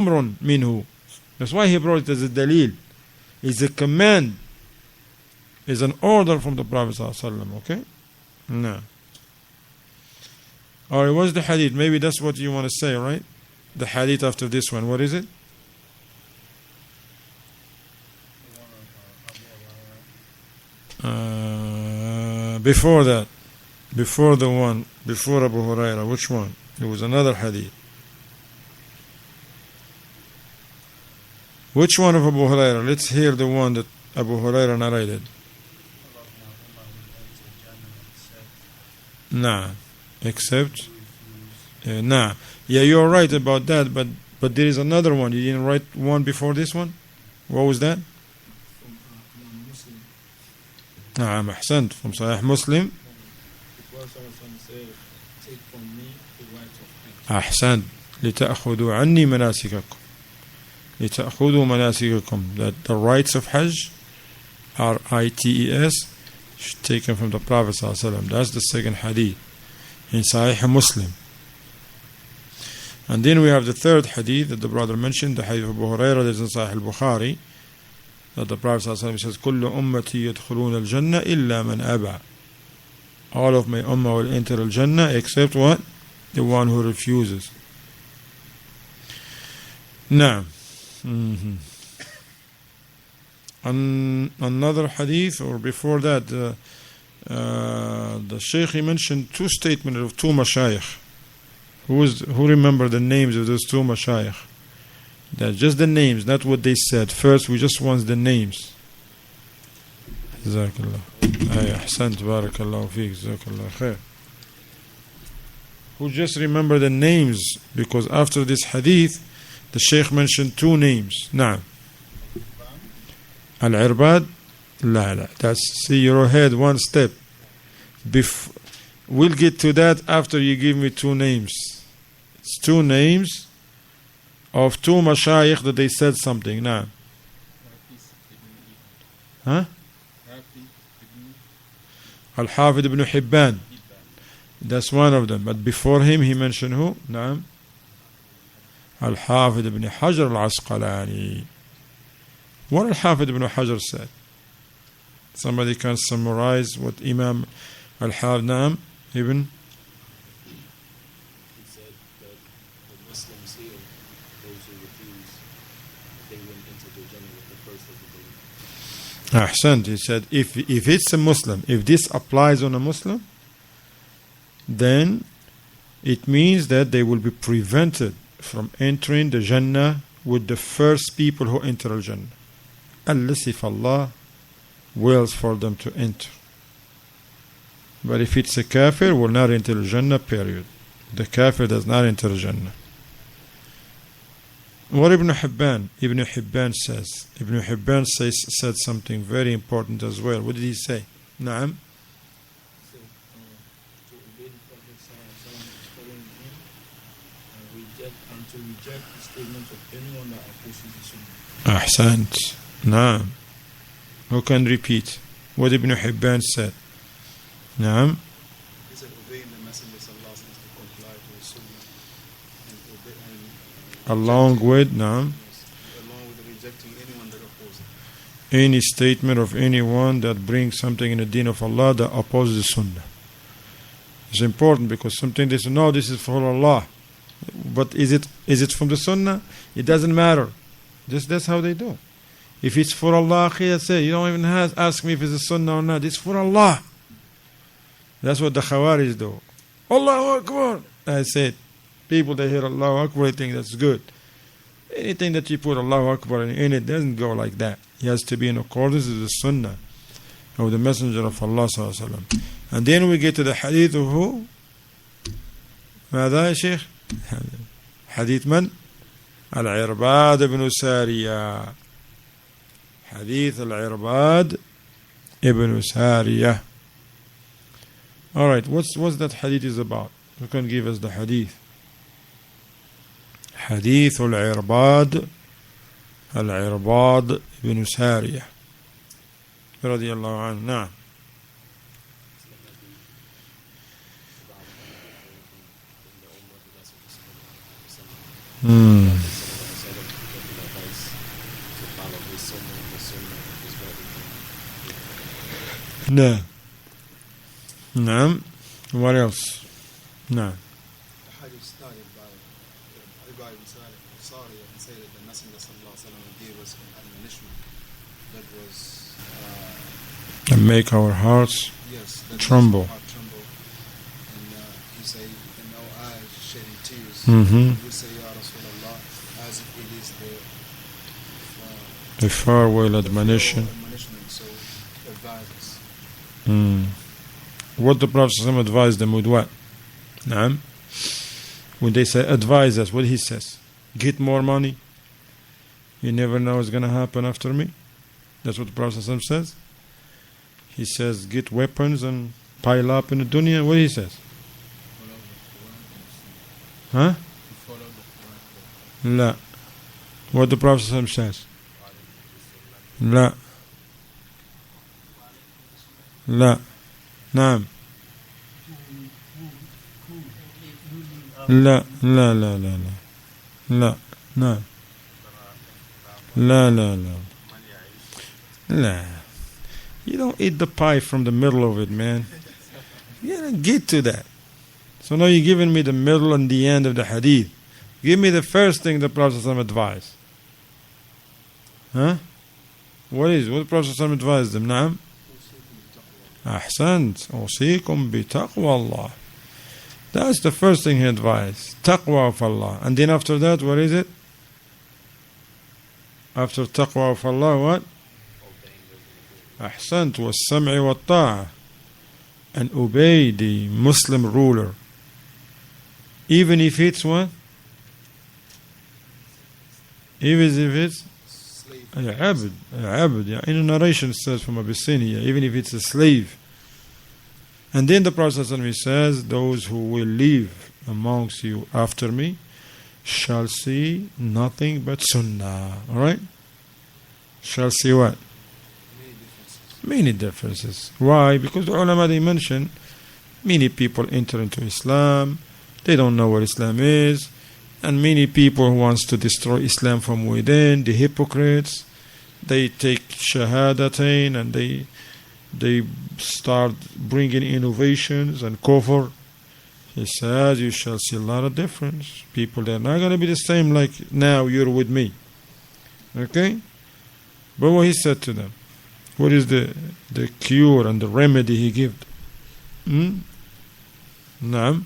أمر منه. That's why he brought it as a dalil. It's a command. It's an order from the Prophet ﷺ. Okay? No. Alright, what's the hadith? Maybe that's what you want to say, right? The hadith after this one. What is it? Before that. Before the one. Before Abu Hurairah. Which one? It was another hadith. Which one of Abu Hurairah? Let's hear the one that Abu Hurairah narrated. Nah. Except? Nah. Yeah, you're right about that, but there is another one. You didn't write one before this one? What was that? نعم أحسنت. From Sahih Muslim. أحسنت. لتأخذوا عني مناسككم. لتأخذوا مناسككم. That the rites of Hajj, R-I-T-E-S, taken from the Prophet ﷺ. That's the second hadith in Sahih Muslim. And then we have the third hadith that the brother mentioned, the hadith of Abu Hurairah that is in Sahih al-Bukhari, that the Prophet ﷺ says, كل أمتي يدخلون الجنة إلا من أبى. All of my ummah will enter al-Jannah except what? The one who refuses. Now, another hadith, or before that, the Shaykh, he mentioned two statements of two mashayikh. Who remember the names of those two mashayikh? That's just the names, not what they said. First, we just want the names. Jazakallah. Ay, ahsant, barakallahu feek, jazakallah khair. Who just remember the names, because after this hadith, the Shaykh mentioned two names. Now, Al-Irbad, la. That's, see, you're ahead one step. We'll get to that after you give me two names. It's two names of two mashayikh that they said something. Now, huh? Al-Hafid ibn Hibban. That's one of them. But before him, he mentioned who? Naam. Al-Hafid ibn Hajar al-Asqalani. What Al-Hafid ibn Hajar said? Somebody can summarize what Imam Al-Hafid Naam ibn? He said that the Muslims here, those who refuse, they went into the Jannah with the first of the belief. Ahsant. He said, if it's a Muslim, if this applies on a Muslim, then it means that they will be prevented from entering the Jannah with the first people who enter Al-Jannah, unless if Allah wills for them to enter. But if it's a kafir, will not enter Jannah, period. The kafir does not enter Jannah. What Ibn Hibban says. Ibn Hibban said something very important as well. What did he say? Naam. To reject the statement of anyone that opposes the Sunnah. Ahsant. Naam. Who can repeat what Ibn Hibban said? Naam. He said, obeying the Messenger sallallahu alaihi wasallam to comply to his Sunnah, and along with, naam, along with rejecting anyone that opposes. any statement of anyone that brings something in the deen of Allah that opposes the Sunnah. It's important because something they say, no, this is for Allah. But is it from the Sunnah? It doesn't matter. That's how they do. If it's for Allah, say, you don't even ask me if it's a Sunnah or not. It's for Allah. That's what the Khawarij do. Allahu Akbar. I said, people that hear Allahu Akbar, they think that's good. Anything that you put Allahu Akbar in it doesn't go like that. It has to be in accordance with the Sunnah of the Messenger of Allah sallallahu alaihi wasallam. And then we get to the hadith of who? ماذا يا شيخ؟ حديث من؟ العرباد بن سارية. حديث العرباد ابن سارية. Alright, what's that hadith is about? Who can give us the hadith? حديث العرباد ابن سارية رضي الله عنه. نعم. No. نعم. What else? نعم. The hadith started by everybody sorry and say that the Messenger sallallahu alaihi wasallam gave us an admonition that was And make our hearts yes, that tremble. makes our heart tremble. And he say, in our eyes shedding tears. Mm-hmm. We say, Ya Rasulullah, as if it is The farewell admonition. So advise us. What the Prophet ﷺ advised them with what? نعم. When they say advise us, what he says? Get more money. You never know what's going to happen after me. That's what the Prophet ﷺ says. He says get weapons and pile up in the dunya. What he says? Huh? لا. What the Prophet ﷺ says? لا. لا. نعم. لا لا لا لا لا لا نعم لا لا لا لا. You don't eat the pie from the middle of it, man. You gotta get to that. So now you're giving me the middle and the end of the hadith. Give me the first thing the Prophet ﷺ advised. Huh? What the Prophet ﷺ advised them? نعم. أحسنت. أوصيكم بتقوى الله. That's the first thing he advised. Taqwa of Allah. And then after that, what is it? After taqwa of Allah, what? أحسنت والسمع والطاعة. And obey the Muslim ruler. Even if it's what? Even if it's Abd. In a narration it says from Abyssinia, even if it's a slave. And then the Prophet says, those who will live amongst you after me shall see nothing but sunnah. Alright? Shall see what? Many differences. Why? Because the ulama, they mention many people enter into Islam, they don't know what Islam is, and many people who wants to destroy Islam from within, the hypocrites, they take shahadatain and they start bringing innovations and kufr. He says you shall see a lot of difference. People, they're not going to be the same like now you're with me. Okay? But what he said to them, what is the cure and the remedy he gave? Naam.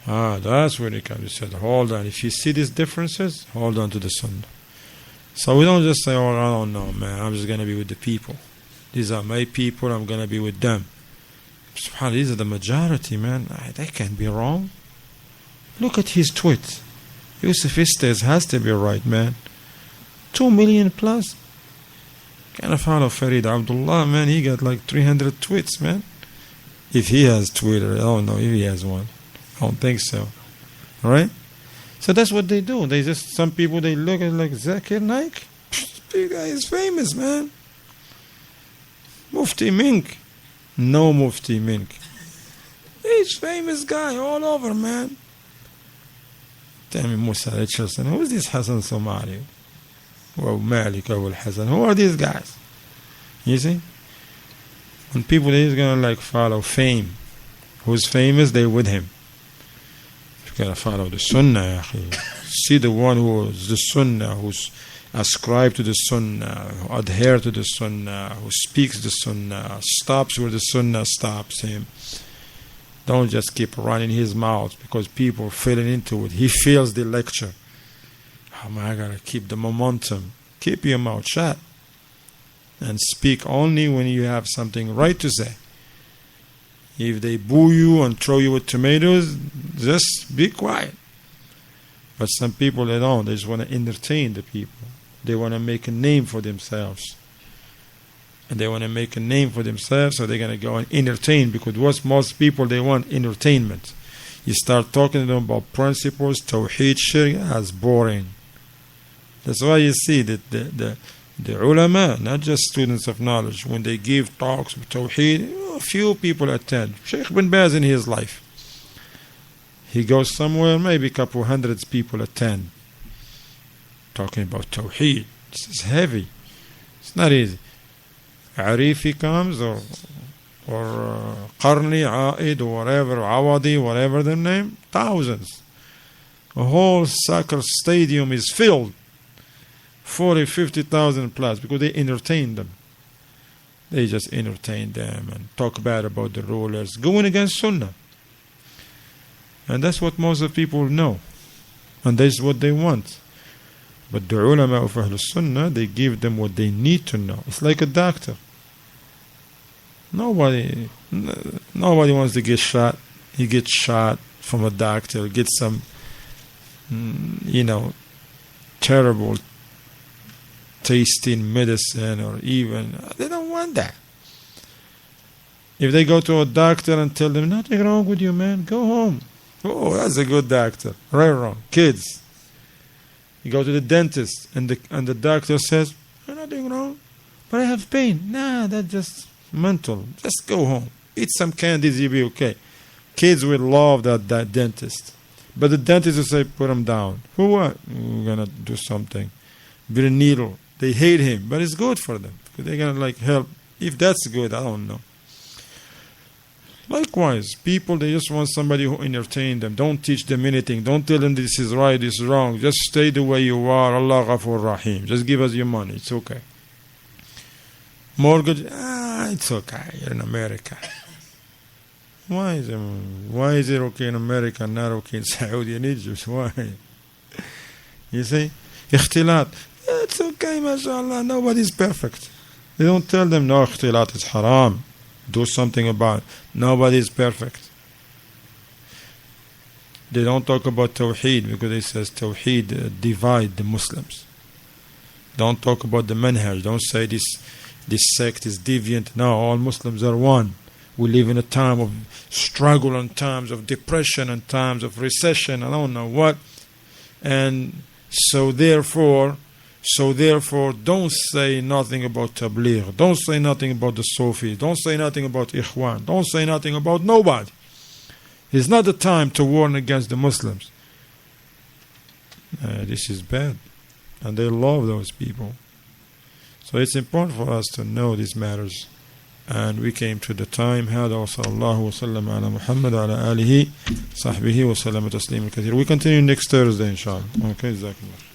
That's where it comes. He said, hold on. If you see these differences, hold on to the sunnah. So we don't just say, oh, I don't know, man, I'm just going to be with the people. These are my people, I'm going to be with them. SubhanAllah, these are the majority, man. They can't be wrong. Look at his tweet. Yusuf Istes has to be right, man. 2 million plus. Kind of follow Farid Abdullah, man. He got like 300 tweets, man. If he has Twitter, I don't know if he has one. I don't think so. Alright? So that's what they do. They just, some people, they look at like Zakir Naik. This guy is famous, man. Mufti Mink. No Mufti Mink. He's famous guy all over, man. Tell me, Musa Richardson, who is this Hassan Somali? Or Malik or Hassan? Who are these guys? You see? When people, they're just gonna like follow fame. Who's famous, they're with him. You gotta follow the Sunnah, ya akhi. See the one who is the Sunnah, who's ascribed to the Sunnah, who adhere to the Sunnah, who speaks the Sunnah, stops where the Sunnah stops him. Don't just keep running his mouth because people are falling into it. He feels the lecture. Oh man, I gotta keep the momentum. Keep your mouth shut and speak only when you have something right to say. If they boo you and throw you with tomatoes, just be quiet. But some people, they don't. They just want to entertain the people. They want to make a name for themselves. And they want to make a name for themselves, so they're going to go and entertain. Because what most people, they want entertainment. You start talking to them about principles, tawheed, shirk, that's boring. That's why you see that the ulama, not just students of knowledge, when they give talks of tawheed, a few people attend. Sheikh bin Baz in his life, he goes somewhere, maybe a couple hundreds people attend. Talking about tawheed. This is heavy. It's not easy. Arifi comes, or Qarni, Aid, or whatever, Awadi, whatever their name, thousands. A whole soccer stadium is filled, 40, 50,000 plus, because they entertain them. They just entertain them and talk bad about the rulers, going against Sunnah. And that's what most of the people know. And that's what they want. But the ulama of Ahlul Sunnah, they give them what they need to know. It's like a doctor. Nobody wants to get shot. He gets shot from a doctor, gets some, terrible tasting medicine, or even, they don't want that. If they go to a doctor and tell them, nothing wrong with you, man, go home. Oh, that's a good doctor. Right or wrong? Kids. You go to the dentist and the doctor says, nothing wrong, but I have pain. Nah, that's just mental. Just go home. Eat some candies, you'll be okay. Kids will love that dentist. But the dentist will say, put him down. For what? We're going to do something. With a needle. They hate him, but it's good for them. Because they're going to help. If that's good, I don't know. Likewise, people, they just want somebody who entertain them. Don't teach them anything. Don't tell them this is right, this is wrong. Just stay the way you are. Allah Ghafur Rahim. Just give us your money. It's okay. Mortgage, it's okay. You're in America. Why is it okay in America and not okay in Saudi and Egypt? Why? You see? Ikhtilat. It's okay, mashallah. Nobody's perfect. They don't tell them, no, ikhtilat is haram. Do something about it. Nobody is perfect. They don't talk about Tawheed because it says Tawheed divide the Muslims. Don't talk about the manhaj. Don't say this sect is deviant. No, all Muslims are one. We live in a time of struggle and times of depression and times of recession. I don't know what. And so therefore, don't say nothing about Tabligh. Don't say nothing about the Sufis. Don't say nothing about Ikhwan. Don't say nothing about nobody. It's not the time to warn against the Muslims. This is bad. And they love those people. So it's important for us to know these matters. And we came to the time. هذا وصلى الله وسلم على محمد وعلى آله صحبه وسلم تسليما كثيرا. We continue next Thursday, inshallah. Okay, جزاك الله.